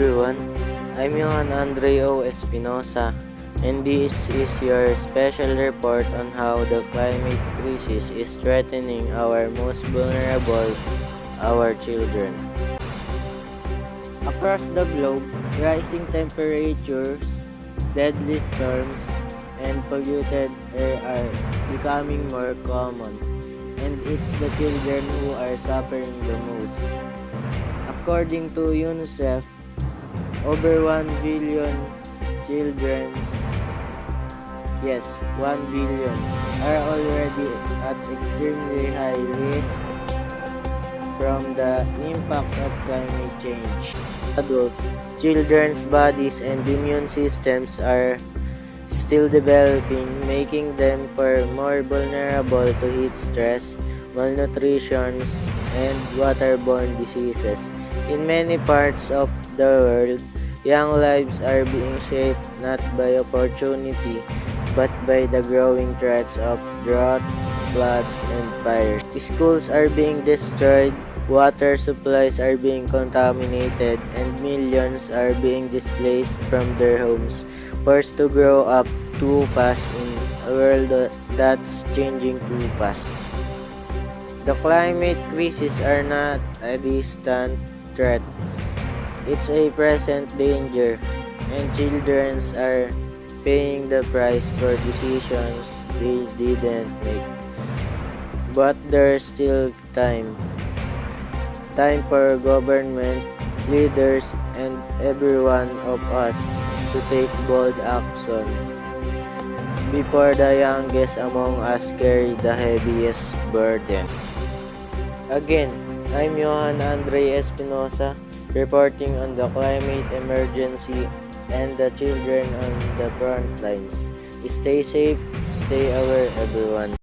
everyone, I'm Johan Andreo Espinosa, and this is your special report on how the climate crisis is threatening our most vulnerable, our children. Across the globe, rising temperatures, deadly storms, and polluted air are becoming more common, and it's the children who are suffering the most. According to UNICEF, over 1 billion children, yes, 1 billion, are already at extremely high risk from the impacts of climate change. Adults, children's bodies and immune systems are still developing, making them more vulnerable to heat stress, malnutrition, and waterborne diseases. In many parts of the world, young lives are being shaped not by opportunity, but by the growing threats of drought, floods, and fires. Schools are being destroyed, water supplies are being contaminated, and millions are being displaced from their homes, forced to grow up too fast in a world that's changing too fast. The climate crisis are not a distant threat. It's a present danger, and children are paying the price for decisions they didn't make. But there's still time. Time for government, leaders, and every one of us to take bold action before the youngest among us carry the heaviest burden. Again, I'm Johan Andre Espinosa, reporting on the climate emergency and the children on the front lines. Stay safe, stay aware, everyone.